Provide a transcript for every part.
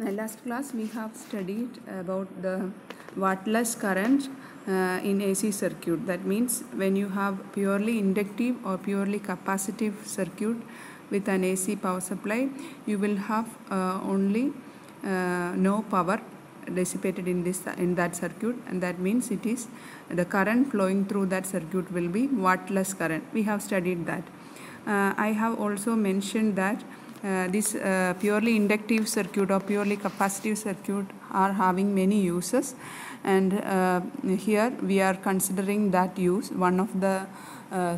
In the last class we have studied about the wattless current in AC circuit. That means when you have purely inductive or purely capacitive circuit with an AC power supply, you will have only no power dissipated in that circuit, and that means it is the current flowing through that circuit will be wattless current. We have studied that. I have also mentioned that this purely inductive circuit or purely capacitive circuit are having many uses, and here we are considering that use. One of the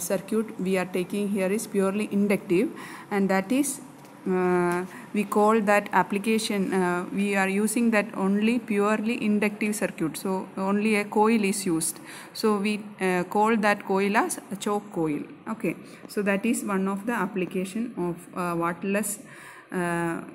circuit we are taking here is purely inductive, and that is we call that application, we are using that only purely inductive circuit, so only a coil is used, so we call that coil as a choke coil. Okay, so that is one of the application of wattless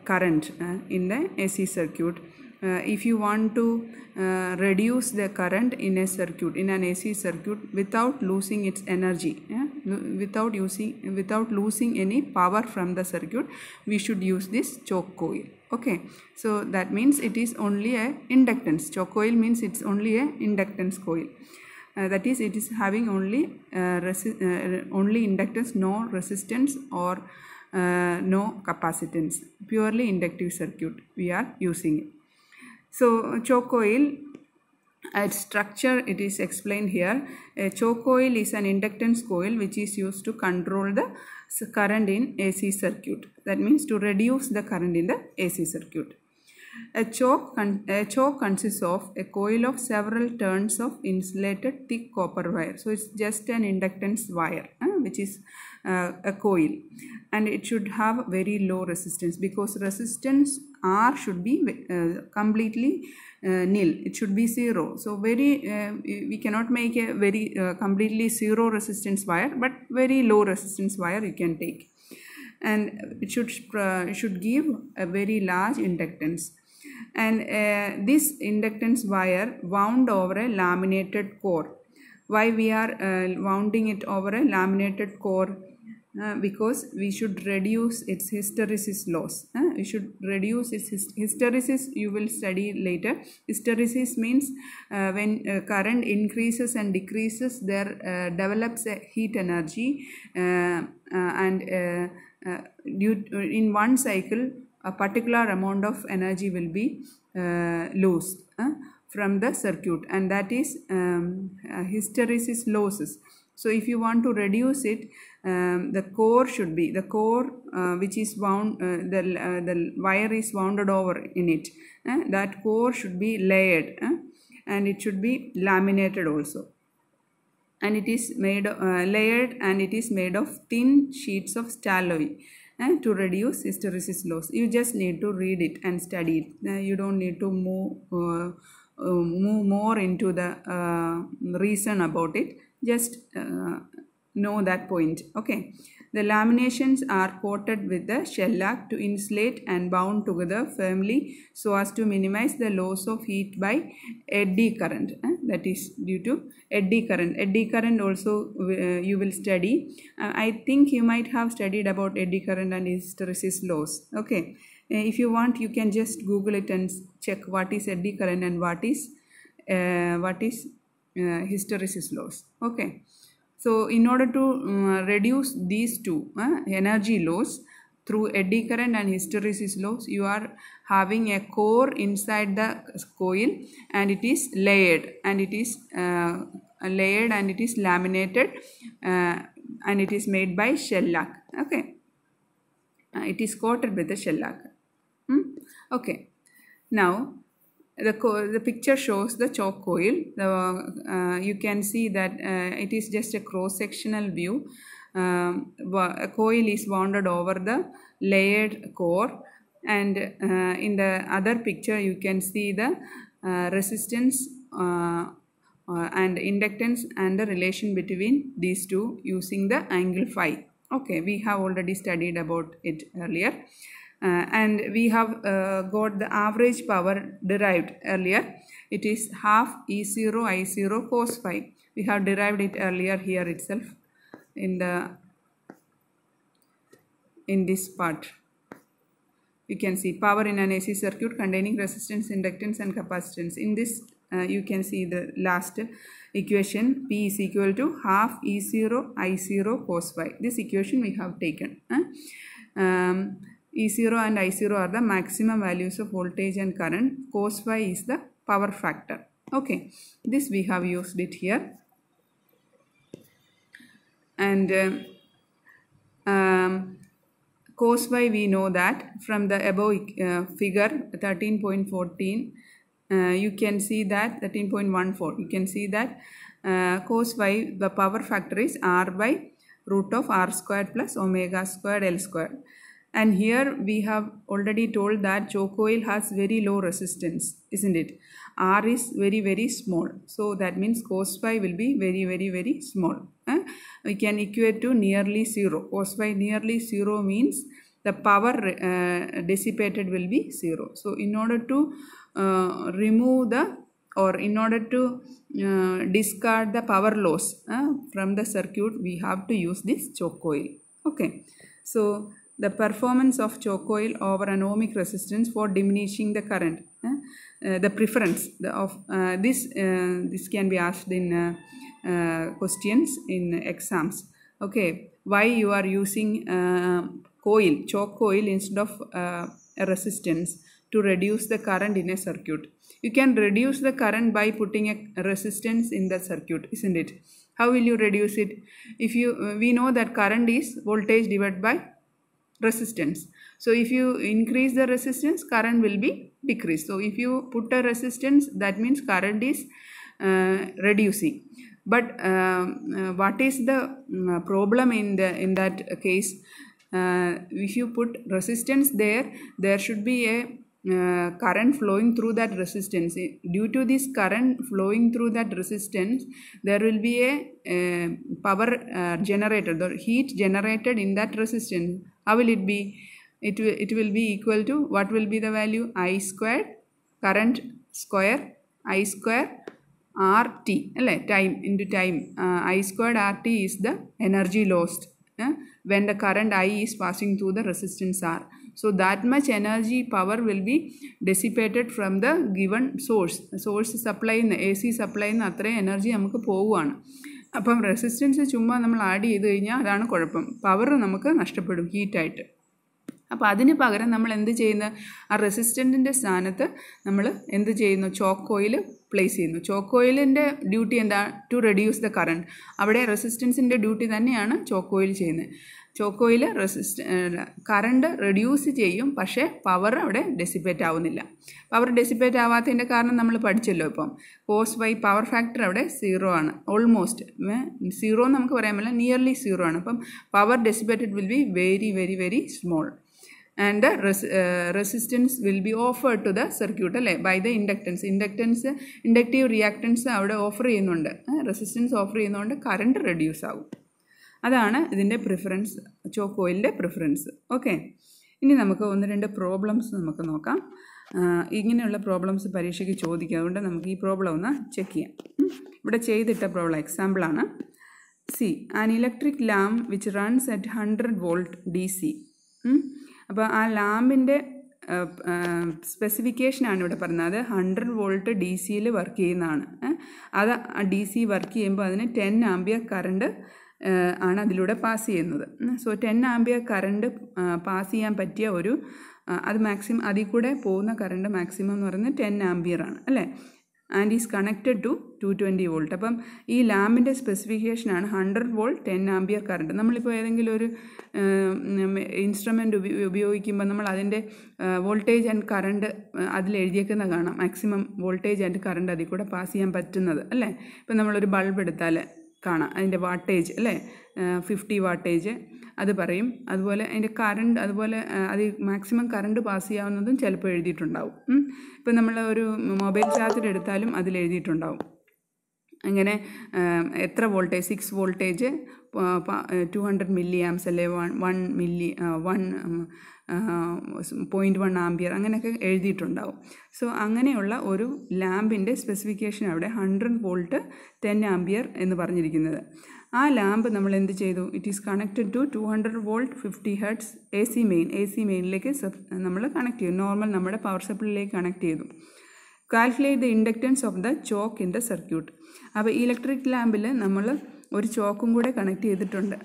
current in the AC circuit. If you want to reduce the current in a circuit, in an AC circuit, without losing its energy, without losing any power from the circuit, we should use this choke coil. Okay, so that means it is only a inductance. Choke coil means it's only a inductance coil. That is, it is having only only inductance, no resistance or no capacitance. Purely inductive circuit we are using it. So choke coil, its structure it is explained here. A choke coil is an inductance coil which is used to control the current in AC circuit. That means to reduce the current in the AC circuit. A choke consists of a coil of several turns of insulated thick copper wire. So it's just an inductance wire which is a coil, and it should have very low resistance, because resistance R should be completely nil. It should be zero. So we cannot make a very completely zero resistance wire, but very low resistance wire you can take, and it should give a very large inductance. And this inductance wire wound over a laminated core. Why we are wounding it over a laminated core? Because we should reduce its hysteresis loss. We should reduce its hysteresis. You will study later. Hysteresis means when current increases and decreases, there develops a heat energy, and in one cycle a particular amount of energy will be lost from the circuit, and that is hysteresis losses. So if you want to reduce it, the core should be which is wound, the wire is wounded over in it. That core should be layered, and it should be laminated also. And it is made layered, and it is made of thin sheets of alloy to reduce hysteresis loss. You just need to read it and study it. You don't need to move more into the reason about it. Just know that point. Okay, the laminations are coated with the shellac to insulate and bound together firmly so as to minimize the loss of heat by eddy current. That is due to eddy current. Eddy current also you will study. I think you might have studied about eddy current and hysteresis loss. Okay, if you want, you can just Google it and check what is eddy current and what is hysteresis loss. Okay, so in order to reduce these two energy loss through eddy current and hysteresis loss, you are having a core inside the coil, and it is layered, and it is laminated, and it is made by shellac. Okay, it is coated with the shellac. Okay, now the picture shows the choke coil. You can see that it is just a cross-sectional view. A coil is wounded over the layered core, and in the other picture you can see the resistance and inductance and the relation between these two using the angle phi. Okay, we have already studied about it earlier. And we have got the average power derived earlier. It is half E0 I0 cos phi. We have derived it earlier here itself in this part. you can see power in an AC circuit containing resistance, inductance and capacitance. In this you can see the last equation, P is equal to half E0 I0 cos phi. This equation we have taken. E0 and I0 are the maximum values of voltage and current. Cos phi is the power factor. Okay, this we have used it here. And cos phi we know that from the above figure 13.14, you can see that 13.14, you can see that cos phi, the power factor is R by root of R squared plus omega squared L squared. And here we have already told that choke coil has very low resistance, isn't it? R is very, very small. So that means cos phi will be very, very, very small. We can equate to nearly 0. Cos phi nearly 0 means the power dissipated will be 0. So in order to remove the, or in order to discard the power loss from the circuit, we have to use this choke coil. Okay. So the performance of choke coil over an ohmic resistance for diminishing the current, the preference of this can be asked in questions in exams. Okay, why you are using coil, choke coil instead of a resistance to reduce the current in a circuit? You can reduce the current by putting a resistance in the circuit, isn't it? How will you reduce it? If you we know that current is voltage divided by resistance. So if you increase the resistance, current will be decreased. So if you put a resistance, that means current is reducing. But what is the problem in that case? If you put resistance there should be a current flowing through that resistance. Due to this current flowing through that resistance, there will be a power generated, the heat generated in that resistance. How will it be? It will be equal to, what will be the value? I squared current square I square RT, time into time. I squared RT is the energy lost when the current I is passing through the resistance R. So that much energy power will be dissipated from the given source. Source supply, AC supply, അത്രയും energy നമുക്ക് പോവുകയാണ്. അപ്പം resistance ചുമ്മാ നമ്മൾ add ചെയ്ത് കഴിഞ്ഞാൽ അതാണ് കുഴപ്പം, പവർ നമുക്ക് നഷ്ടപ്പെടും ഹീറ്റായിട്ട്. അപ്പോൾ അതിന് പകരം നമ്മൾ എന്ത് ചെയ്യുന്ന, ആ റെസിസ്റ്റൻറ്റിൻ്റെ സ്ഥാനത്ത് നമ്മൾ എന്ത് ചെയ്യുന്നു? ചോക്ക് കോയിൽ പ്ലേസ് ചെയ്യുന്നു. ചോക്ക് കോയിലിൻ്റെ ഡ്യൂട്ടി എന്താ? To reduce the current. അവിടെ റെസിസ്റ്റൻസിൻ്റെ ഡ്യൂട്ടി തന്നെയാണ് ചോക്ക് കോയിൽ ചെയ്യുന്നത്. ചോക്ക് കോയിൽ കറണ്ട് റെഡ്യൂസ് ചെയ്യും, പക്ഷേ പവർ അവിടെ ഡെസിപ്പേറ്റ് ആവുന്നില്ല. പവർ ഡെസിപ്പേറ്റ് ആവാത്തതിൻ്റെ കാരണം നമ്മൾ പഠിച്ചല്ലോ. ഇപ്പം കോസ് ബൈ പവർ ഫാക്ടർ അവിടെ 0 ആണ്. ഓൾമോസ്റ്റ് 0 എന്ന് നമുക്ക് പറയാൻ പറ്റില്ല, നിയർലി 0 ആണ്. അപ്പം power dissipated will be very very very small. And the resistance will be offered to the circuit by the inductance. Inductive reactance അവിടെ ഓഫർ ചെയ്യുന്നുണ്ട്, റെസിസ്റ്റൻസ് ഓഫർ ചെയ്യുന്നതുകൊണ്ട് കറണ്ട് റെഡ്യൂസ് ആകും. അതാണ് ഇതിൻ്റെ പ്രിഫറൻസ്, ചോക്ക് കോയിലിൻ്റെ പ്രിഫറൻസ്. ഓക്കെ, ഇനി നമുക്ക് 1-2 problems നമുക്ക് നോക്കാം. ഇങ്ങനെയുള്ള പ്രോബ്ലംസ് പരീക്ഷയ്ക്ക് ചോദിക്കുക, അതുകൊണ്ട് നമുക്ക് ഈ പ്രോബ്ലം ഒന്ന് ചെക്ക് ചെയ്യാം. ഇവിടെ ചെയ്തിട്ട പ്രോബ്ലം എക്സാമ്പിളാണ്. C, an electric lamp which runs at 100 volt DC. അപ്പോൾ ആ ലാമ്പിൻ്റെ സ്പെസിഫിക്കേഷനാണ് ഇവിടെ പറഞ്ഞത്. അത് 100 volt DC വർക്ക് ചെയ്യുന്നതാണ്. അത് DC വർക്ക് ചെയ്യുമ്പോൾ അതിന് 10 ആംപിയർ കറണ്ട് ആണ് അതിലൂടെ പാസ് ചെയ്യുന്നത്. സോ 10 ആംപിയർ കറണ്ട് പാസ് ചെയ്യാൻ പറ്റിയ ഒരു, അത് മാക്സിമം, അതിൽ കൂടെ പോകുന്ന കറണ്ട് മാക്സിമം എന്ന് പറയുന്നത് 10 ആംപിയർ ആണ്, അല്ലേ? And is connected to 220 volt. അപ്പം ഈ ലാമ്പിൻ്റെ സ്പെസിഫിക്കേഷനാണ് 100 volt 10 ആംപിയർ കറണ്ട്. നമ്മളിപ്പോൾ ഏതെങ്കിലും ഒരു ഇൻസ്ട്രുമെൻ്റ് ഉപയോഗിക്കുമ്പോൾ നമ്മൾ അതിൻ്റെ വോൾട്ടേജ് ആൻഡ് കറണ്ട് അതിൽ എഴുതിയേക്കുന്ന കാണാം. മാക്സിമം വോൾട്ടേജ് ആൻഡ് കറണ്ട് അതിൽ കൂടെ പാസ് ചെയ്യാൻ പറ്റുന്നത്, അല്ലേ? ഇപ്പം നമ്മളൊരു ബൾബ് എടുത്താൽ കാണാം അതിൻ്റെ വാട്ടേജ്, അല്ലേ? 50 wattage അത് പറയും. അതുപോലെ അതിൻ്റെ കറണ്ട്, അതുപോലെ അത് മാക്സിമം കറണ്ട് പാസ് ചെയ്യാവുന്നതും ചിലപ്പോൾ എഴുതിയിട്ടുണ്ടാവും. ഇപ്പം നമ്മൾ ഒരു മൊബൈൽ ചാർജർ എടുത്താലും അതിൽ എഴുതിയിട്ടുണ്ടാവും. അങ്ങനെ എത്ര വോൾട്ടേജ്, 6 voltage 200 milliamps അല്ലെ 1.1 ആംപിയർ അങ്ങനെയൊക്കെ എഴുതിയിട്ടുണ്ടാവും. സോ അങ്ങനെയുള്ള ഒരു ലാമ്പിൻ്റെ സ്പെസിഫിക്കേഷൻ അവിടെ 100 volt 10 ആംപിയർ എന്ന് പറഞ്ഞിരിക്കുന്നത്. ആ ലാമ്പ് നമ്മൾ എന്ത് ചെയ്തു? It is connected to 200 volt 50 hertz A C മെയിനിലേക്ക് നമ്മൾ കണക്ട് ചെയ്തു. നോർമൽ നമ്മുടെ പവർ സപ്ലൈയിലേക്ക് കണക്ട് ചെയ്തു. Calculate the inductance of the choke in the circuit. അപ്പോൾ ഇലക്ട്രിക് ലാമ്പിൽ നമ്മൾ ഒരു ചോക്കും കൂടെ കണക്ട് ചെയ്തിട്ടുണ്ട്.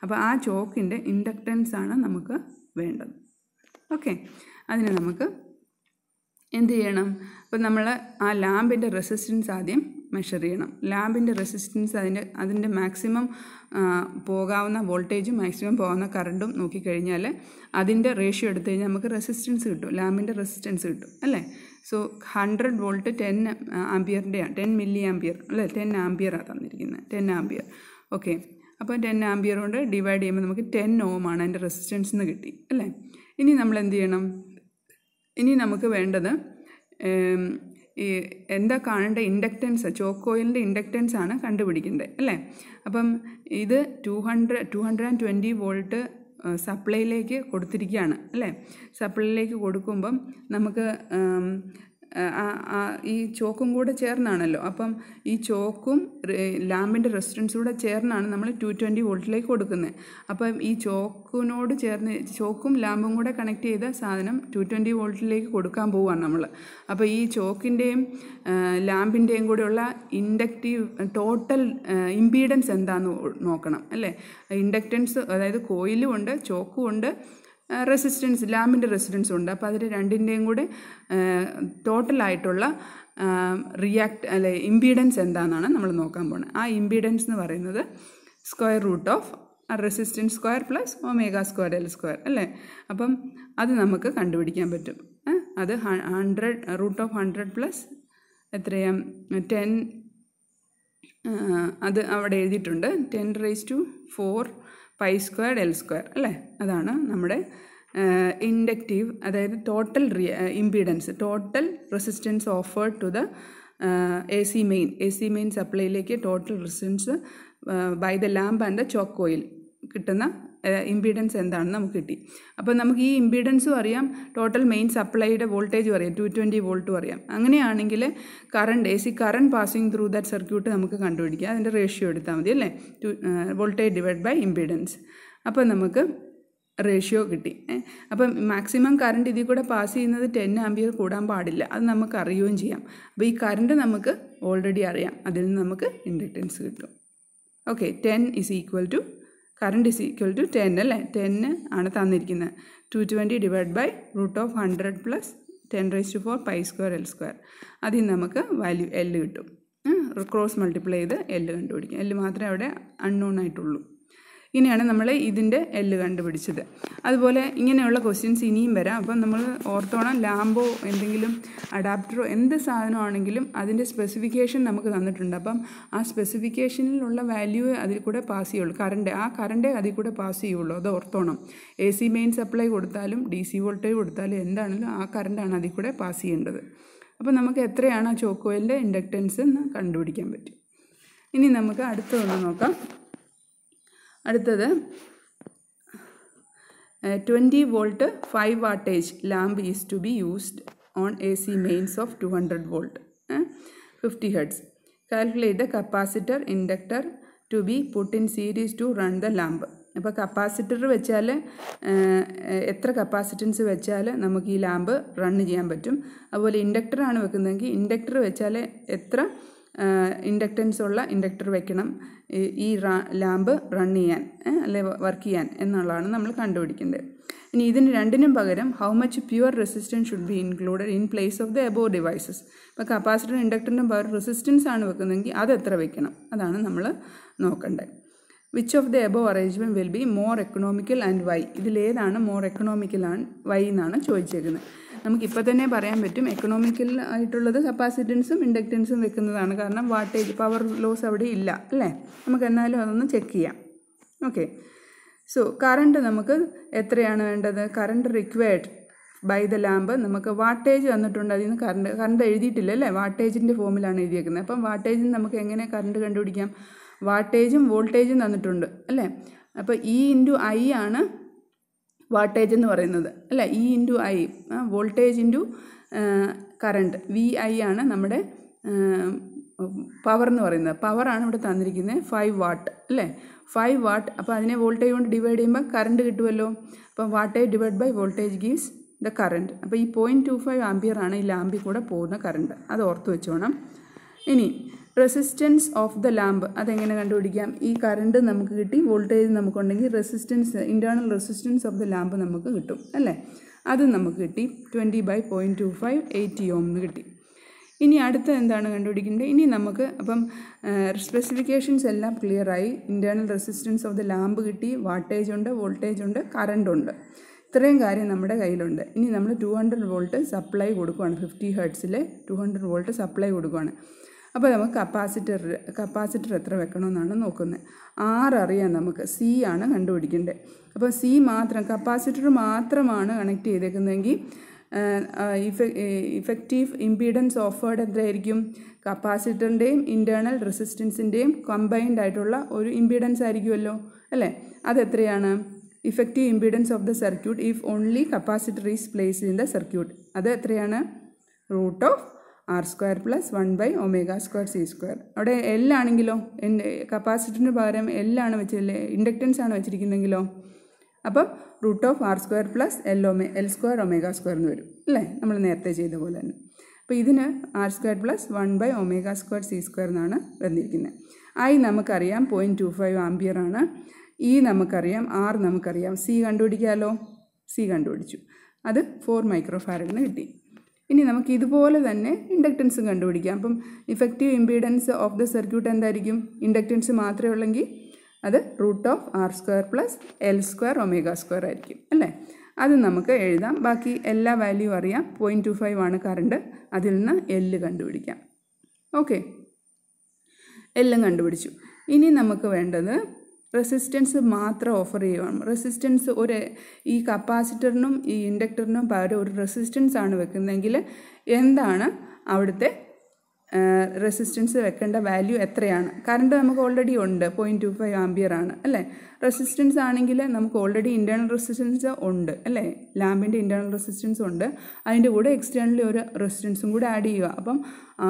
അപ്പോൾ ആ ചോക്കിൻ്റെ ഇൻഡക്റ്റൻസ് ആണ് നമുക്ക് വേണ്ടത്. ഓക്കെ, അതിന് നമുക്ക് എന്ത് ചെയ്യണം? അപ്പോൾ നമ്മൾ ആ ലാമ്പിൻ്റെ റെസിസ്റ്റൻസ് ആദ്യം മെഷർ ചെയ്യണം. ലാമ്പിൻ്റെ റെസിസ്റ്റൻസ് അതിൻ്റെ മാക്സിമം പോകാവുന്ന വോൾട്ടേജും മാക്സിമം പോകുന്ന കറണ്ടും നോക്കിക്കഴിഞ്ഞാൽ അതിൻ്റെ റേഷ്യോ എടുത്തു കഴിഞ്ഞാൽ നമുക്ക് റെസിസ്റ്റൻസ് കിട്ടും, ലാമ്പിൻ്റെ റെസിസ്റ്റൻസ് കിട്ടും അല്ലേ. സോ 100 വോൾട്ട് 10 ആംപിയറിൻ്റെയാണ്, 10 മില്ലി ആംപിയർ അല്ലേ, 10 ആംപിയറാണ് തന്നിരിക്കുന്നത്, 10 ആംപിയർ. ഓക്കെ, അപ്പോൾ 10 ആംപിയർ കൊണ്ട് ഡിവൈഡ് ചെയ്യുമ്പോൾ നമുക്ക് 10 ഓം ആണ് അതിൻ്റെ റെസിസ്റ്റൻസ് എന്ന് കിട്ടി അല്ലേ. ഇനി നമ്മൾ എന്ത് ചെയ്യണം? ഇനി നമുക്ക് വേണ്ടത് എന്താ കാണേണ്ട? ഇൻഡക്റ്റൻസ്, ചോക്ക് കോയിലിൻ്റെ ഇൻഡക്റ്റൻസ് ആണ് കണ്ടുപിടിക്കേണ്ടത് അല്ലേ. അപ്പം ഇത് 220 വോൾട്ട് സപ്ലൈയിലേക്ക് കൊടുത്തിരിക്കുകയാണ് അല്ലേ. സപ്ലൈയിലേക്ക് കൊടുക്കുമ്പം നമുക്ക് ഈ ചോക്കും കൂടെ ചേർന്നാണല്ലോ. അപ്പം ഈ ചോക്കും ലാമ്പിൻ്റെ റെസിസ്റ്റൻസും കൂടെ ചേർന്നാണ് നമ്മൾ 220 വോൾട്ടിലേക്ക് കൊടുക്കുന്നത്. അപ്പം ഈ ചോക്കിനോട് ചേർന്ന് ചോക്കും ലാമ്പും കൂടെ കണക്ട് ചെയ്ത സാധനം 220 വോൾട്ടിലേക്ക് കൊടുക്കാൻ പോവുകയാണ് നമ്മൾ. അപ്പോൾ ഈ ചോക്കിൻ്റെയും ലാമ്പിൻ്റെയും കൂടെയുള്ള ഇൻഡക്റ്റീവ് ടോട്ടൽ ഇമ്പീഡൻസ് എന്താണെന്ന് നോക്കണം അല്ലേ. ഇൻഡക്റ്റൻസ് അതായത് കോയിലും ഉണ്ട്, ചോക്കും ഉണ്ട്, റെസിസ്റ്റൻസ് ലാമ്പിൻ്റെ റെസിസ്റ്റൻസും ഉണ്ട്. അപ്പോൾ അതിൽ രണ്ടിൻ്റെയും കൂടെ ടോട്ടലായിട്ടുള്ള ഇമ്പീഡൻസ് എന്താണെന്നാണ് നമ്മൾ നോക്കാൻ പോകുന്നത്. ആ ഇമ്പീഡൻസ് എന്ന് പറയുന്നത് square root of resistance square plus omega square L square അല്ലേ. അപ്പം അത് നമുക്ക് കണ്ടുപിടിക്കാൻ പറ്റും. അത് 100 റൂട്ട് ഓഫ് 100 പ്ലസ് എത്രയാണ് 10, അത് അവിടെ എഴുതിയിട്ടുണ്ട്, 10⁴ പൈ സ്ക്വയർ എൽ സ്ക്വയർ അല്ലേ. അതാണ് നമ്മുടെ ഇൻഡക്റ്റീവ്, അതായത് total impedance, total resistance offered to the A C main സപ്ലൈയിലേക്ക് total resistance by the lamp and the choke coil കിട്ടുന്ന ഇമ്പീഡൻസ് എന്താണെന്ന് നമുക്ക് കിട്ടി. അപ്പോൾ നമുക്ക് ഈ ഇമ്പീഡൻസും അറിയാം, ടോട്ടൽ മെയിൻ സപ്ലൈയുടെ വോൾട്ടേജും അറിയാം, 220 വോൾട്ടും അറിയാം. അങ്ങനെയാണെങ്കിൽ current A C current passing through that circuit നമുക്ക് കണ്ടുപിടിക്കാം. അതിൻ്റെ റേഷ്യോ എടുത്താൽ മതി അല്ലേ, വോൾട്ടേജ് ഡിവൈഡ് ബൈ ഇമ്പീഡൻസ്. അപ്പോൾ നമുക്ക് റേഷ്യോ കിട്ടി. അപ്പം മാക്സിമം കറണ്ട് ഇതിൽ കൂടെ പാസ് ചെയ്യുന്നത് 10 ആംപിയർ കൂടാൻ പാടില്ല, അത് നമുക്ക് അറിയുകയും ചെയ്യാം. അപ്പോൾ ഈ കറണ്ട് നമുക്ക് ഓൾറെഡി അറിയാം, അതിൽ നിന്ന് നമുക്ക് ഇൻഡക്റ്റൻസ് കിട്ടും. Okay, 10 is equal to current is equal to 10 അല്ലേ. 10 ആണ് തന്നിരിക്കുന്നത്. 220 divide by root of 100 plus 10⁴ pi square L square. അതിൽ നമുക്ക് വാല്യൂ എൽ കിട്ടും. ക്രോസ് മൾട്ടിപ്ലൈ ചെയ്ത് എൽ കണ്ടുപിടിക്കും. എൽ മാത്രമേ അവിടെ അൺനോൺ ആയിട്ടുള്ളൂ. ഇങ്ങനെയാണ് നമ്മൾ ഇതിൻ്റെ എൽ കണ്ടുപിടിച്ചത്. അതുപോലെ ഇങ്ങനെയുള്ള ക്വസ്റ്റ്യൻസ് ഇനിയും വരാം. അപ്പം നമ്മൾ ഓർത്തോണം, ലാമ്പോ എന്തെങ്കിലും അഡാപ്റ്ററോ എന്ത് സാധനമാണെങ്കിലും അതിൻ്റെ സ്പെസിഫിക്കേഷൻ നമുക്ക് തന്നിട്ടുണ്ട്. അപ്പം ആ സ്പെസിഫിക്കേഷനിലുള്ള വാല്യൂ അതിൽ കൂടെ പാസ് ചെയ്യുള്ളൂ, കറണ്ടേ അതിൽ കൂടെ പാസ് ചെയ്യുള്ളൂ, അത് ഓർത്തോണം. എ സി മെയിൻ സപ്ലൈ കൊടുത്താലും DC വോൾട്ടേജ് കൊടുത്താലും എന്താണെങ്കിലും ആ കറണ്ടാണ് അതിൽ കൂടെ പാസ് ചെയ്യേണ്ടത്. അപ്പോൾ നമുക്ക് എത്രയാണ് ആ ചോക്ക് കോയിലിൻ്റെ ഇൻഡക്റ്റൻസ് എന്ന് കണ്ടുപിടിക്കാൻ പറ്റും. ഇനി നമുക്ക് അടുത്തതൊന്ന് നോക്കാം. അടുത്തത് 20 volt 5 wattage lamp is to be used on AC mains of 200 volt 50 hertz. Calculate the capacitor inductor to be put in series to run the lamp. അപ്പോൾ കപ്പാസിറ്റർ വെച്ചാൽ എത്ര കപ്പാസിറ്റൻസ് വെച്ചാൽ നമുക്ക് ഈ ലാമ്പ് റൺ ചെയ്യാൻ പറ്റും. അതുപോലെ ഇൻഡക്ടറാണ് വെക്കുന്നതെങ്കിൽ ഇൻഡക്ടർ വെച്ചാൽ എത്ര ഇൻഡക്റ്റൻസ് ഉള്ള ഇൻഡക്ടർ വെക്കണം ഈ ലാമ്പ് റൺ ചെയ്യാൻ അല്ലെ വർക്ക് ചെയ്യാൻ എന്നുള്ളതാണ് നമ്മൾ കണ്ടുപിടിക്കേണ്ടത്. ഇനി ഇതിന് രണ്ടിനും പകരം how much pure resistance should be included in place of the above devices. ഇപ്പോൾ കപ്പാസിറ്റർ ഇൻഡക്ടറിനും പകരം റെസിസ്റ്റൻസ് ആണ് വെക്കുന്നതെങ്കിൽ അത് എത്ര വെക്കണം, അതാണ് നമ്മൾ നോക്കേണ്ടത്. Which of the above arrangement will be more economical and why. ഇതിലേതാണ് മോർ എക്കണോമിക്കൽ ആൻഡ് വൈ എന്നാണ് ചോദിച്ചേക്കുന്നത്. നമുക്കിപ്പോൾ തന്നെ പറയാൻ പറ്റും എക്കണോമിക്കൽ ആയിട്ടുള്ളത് കപ്പാസിറ്റൻസും ഇൻഡക്റ്റൻസും വെക്കുന്നതാണ്. കാരണം വാട്ടേജ് പവർ ലോസ് അവിടെ ഇല്ല അല്ലേ. നമുക്ക് എന്നാലും അതൊന്ന് ചെക്ക് ചെയ്യാം. ഓക്കെ, സോ കറണ്ട് നമുക്ക് എത്രയാണ് വേണ്ടത്? Current required by the lamp നമുക്ക് വാട്ടേജ് തന്നിട്ടുണ്ട്. അതിൽ നിന്ന് കറണ്ട് എഴുതിയിട്ടില്ല അല്ലേ, വാട്ടേജിൻ്റെ ഫോമിലാണ് എഴുതിയേക്കുന്നത്. അപ്പം വാട്ടേജിന് നമുക്ക് എങ്ങനെ കറണ്ട് കണ്ടുപിടിക്കാം? വാട്ടേജും വോൾട്ടേജും തന്നിട്ടുണ്ട് അല്ലേ. അപ്പോൾ E/I ആണ് വാട്ടേജ് എന്ന് പറയുന്നത് അല്ലേ. E/I voltage into current. VI ആണ് നമ്മുടെ പവർ എന്ന് പറയുന്നത്. പവറാണ് ഇവിടെ തന്നിരിക്കുന്നത് 5 വാട്ട് അല്ലേ, 5 വാട്ട്. അപ്പോൾ അതിനെ വോൾട്ടേജ് കൊണ്ട് ഡിവൈഡ് ചെയ്യുമ്പോൾ കറണ്ട് കിട്ടുമല്ലോ. അപ്പം wattage divide by voltage gives the current. അപ്പോൾ ഈ 0.25 ആംപിയർ ആണ് ഈ ലാമ്പിൽ കൂടെ പോകുന്ന കറണ്ട്. അത് ഓർത്ത് വെച്ചോണം. ഇനി റെസിസ്റ്റൻസ് ഓഫ് ദ ലാമ്പ് അതെങ്ങനെ കണ്ടുപിടിക്കാം? ഈ കറണ്ട് നമുക്ക് കിട്ടി, വോൾട്ടേജ് നമുക്കുണ്ടെങ്കിൽ resistance, internal resistance of the lamp നമുക്ക് കിട്ടും അല്ലേ. അത് നമുക്ക് കിട്ടി 20/0.25 80 ഓം എന്ന് കിട്ടി. ഇനി അടുത്ത എന്താണ് കണ്ടുപിടിക്കേണ്ടത്? ഇനി നമുക്ക് അപ്പം സ്പെസിഫിക്കേഷൻസ് എല്ലാം ക്ലിയറായി. Internal resistance of the lamp കിട്ടി, വാട്ടേജ് ഉണ്ട്, വോൾട്ടേജ് ഉണ്ട്, കറണ്ട് ഉണ്ട്. ഇത്രയും കാര്യം നമ്മുടെ കയ്യിലുണ്ട്. ഇനി നമ്മൾ 200 വോൾട്ട് സപ്ലൈ കൊടുക്കുകയാണ്. 50 ഹെർട്സിൽ 200 വോൾട്ട് സപ്ലൈ കൊടുക്കുകയാണ്. അപ്പോൾ നമുക്ക് കപ്പാസിറ്റർ എത്ര വെക്കണമെന്നാണ് നോക്കുന്നത്. R അറിയാം നമുക്ക്, C ആണ് കണ്ടുപിടിക്കേണ്ടത്. അപ്പോൾ C മാത്രം, കപ്പാസിറ്റർ മാത്രമാണ് കണക്ട് ചെയ്തേക്കുന്നതെങ്കിൽ ഇഫക്റ്റീവ് ഇംപീഡൻസ് ഓഫേർഡ് എത്രയായിരിക്കും? കപ്പാസിറ്ററിൻ്റെയും ഇൻറ്റേർണൽ റെസിസ്റ്റൻസിൻ്റെയും കമ്പൈൻഡ് ആയിട്ടുള്ള ഒരു ഇംപീഡൻസ് ആയിരിക്കുമല്ലോ അല്ലേ. അതെത്രയാണ്? Effective impedance of the circuit if only capacitor is placed in the circuit. അത് എത്രയാണ്? √R² + 1/ω² C². അവിടെ L ആണെങ്കിലോ, കപ്പാസിറ്ററിന് പകരം L ആണ് വെച്ചില്ലേ, ഇൻഡക്റ്റൻസ് ആണ് വെച്ചിരിക്കുന്നതെങ്കിലോ, അപ്പം √R² + L² എന്ന് വരും അല്ലേ, നമ്മൾ നേരത്തെ ചെയ്ത പോലെ തന്നെ. അപ്പോൾ ഇതിന് R² + 1/ω² C² എന്നാണ് വന്നിരിക്കുന്നത്. I നമുക്കറിയാം 0.25 ആംപിയർ ആണ്. E നമുക്കറിയാം, R നമുക്കറിയാം. C കണ്ടുപിടിക്കാമല്ലോ. C കണ്ടുപിടിച്ചു. അത് 4 മൈക്രോ ഫാരഡിന് കിട്ടി. ഇനി നമുക്ക് ഇതുപോലെ തന്നെ ഇൻഡക്റ്റൻസും കണ്ടുപിടിക്കാം. അപ്പം effective impedance of the circuit എന്തായിരിക്കും? ഇൻഡക്റ്റൻസ് മാത്രമേ ഉള്ളെങ്കിൽ അത് √R² + L² ആയിരിക്കും അല്ലേ. അത് നമുക്ക് എഴുതാം. ബാക്കി എല്ലാ വാല്യൂ അറിയാം. 0.25 ആണ് കറണ്ട്. അതിൽ നിന്ന് L കണ്ടുപിടിക്കാം. ഓക്കെ, എല്ലാം കണ്ടുപിടിച്ചു. ഇനി നമുക്ക് വേണ്ടത് റെസിസ്റ്റൻസ് മാത്രം ഓഫർ ചെയ്യുകയാണ്. റെസിസ്റ്റൻസ് ഈ കപ്പാസിറ്ററിനും ഈ ഇൻഡക്ടറിനും പകരം ഒരു റെസിസ്റ്റൻസ് ആണ് വെക്കുന്നതെങ്കിൽ എന്താണ് അവിടുത്തെ റെസിസ്റ്റൻസ് വെക്കേണ്ട വാല്യൂ എത്രയാണ്? കറണ്ട് നമുക്ക് ഓൾറെഡി ഉണ്ട്, 0.25 ആംപിയർ ആണ് അല്ലേ. റെസിസ്റ്റൻസ് ആണെങ്കിൽ നമുക്ക് ഓൾറെഡി ഇൻറ്റേർണൽ റെസിസ്റ്റൻസ് ഉണ്ട് അല്ലേ, ലാമ്പിൻ്റെ ഇൻറ്റേർണൽ റെസിസ്റ്റൻസ് ഉണ്ട്. അതിൻ്റെ കൂടെ എക്സ്റ്റേണലി ഒരു റെസിസ്റ്റൻസും കൂടെ ആഡ് ചെയ്യുക. അപ്പം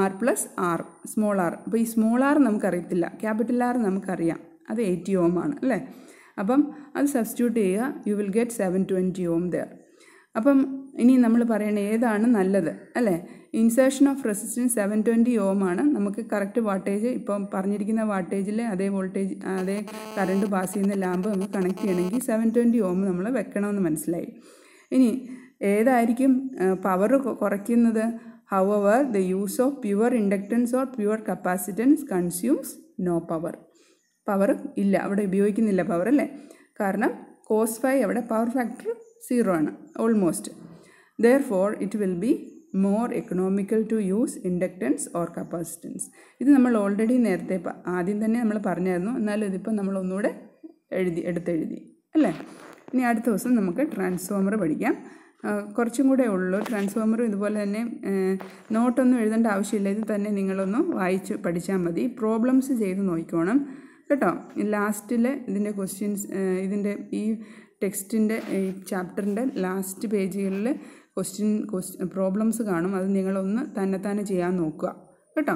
R + R, സ്മോൾ r. അപ്പോൾ ഈ സ്മോൾ r നമുക്കറിയത്തില്ല, ക്യാപിറ്റൽ R നമുക്കറിയാം, അത് 80 ഓം ആണ് അല്ലേ. അപ്പം അത് സബ്സ്റ്റിറ്റ്യൂട്ട് ചെയ്യുക, യു വിൽ ഗെറ്റ് 720 ഓം ദർ. അപ്പം ഇനി നമ്മൾ പറയണ ഏതാണ് നല്ലത് അല്ലേ. ഇൻസേർഷൻ ഓഫ് റെസിസ്റ്റൻസ് 720 ഓം ആണ്. നമുക്ക് കറക്റ്റ് വാട്ടേജ്, ഇപ്പം പറഞ്ഞിരിക്കുന്ന വാട്ടേജിൽ അതേ വോൾട്ടേജ്, അതേ കറണ്ട് പാസ് ചെയ്യുന്ന ലാമ്പ് നമുക്ക് കണക്ട് ചെയ്യണമെങ്കിൽ 720 ഓം നമ്മൾ വെക്കണമെന്ന് മനസ്സിലായി. ഇനി ഏതായിരിക്കും പവർ കുറയ്ക്കുന്നത്? However the use of pure inductance or pure capacitance consumes no power. Power ഇല്ല, അവിടെ ഉപയോഗിക്കുന്നില്ല പവർ അല്ലേ. കാരണം cos phi അവിടെ പവർ ഫാക്ടർ 0 ആണ് almost. Therefore it will be more economical to use inductance or capacitance. ഇത് നമ്മൾ ഓൾറെഡി നേരത്തെ ആദ്യം തന്നെ നമ്മൾ പറഞ്ഞായിരുന്നു, എന്നാലും ഇതിപ്പോൾ നമ്മൾ ഒന്നുകൂടെ എടുത്തെഴുതി അല്ലേ. ഇനി അടുത്ത ദിവസം നമുക്ക് ട്രാൻസ്ഫോമർ പഠിക്കാം. കുറച്ചും കൂടെ ഉള്ളൂ ട്രാൻസ്ഫോമറും. ഇതുപോലെ തന്നെ നോട്ടൊന്നും എഴുതേണ്ട ആവശ്യമില്ല, ഇത് തന്നെ നിങ്ങളൊന്ന് വായിച്ച് പഠിച്ചാൽ മതി. പ്രോബ്ലംസ് ചെയ്ത് നോക്കിക്കോണം കേട്ടോ. ലാസ്റ്റിൽ ഇതിൻ്റെ ക്വസ്റ്റ്യൻസ്, ഇതിൻ്റെ ഈ ടെക്സ്റ്റിൻ്റെ ഈ ചാപ്റ്ററിൻ്റെ ലാസ്റ്റ് പേജുകളിൽ പ്രോബ്ലംസ് കാണും. അത് നിങ്ങളൊന്ന് തന്നെത്താനെ ചെയ്യാൻ നോക്കുക കേട്ടോ.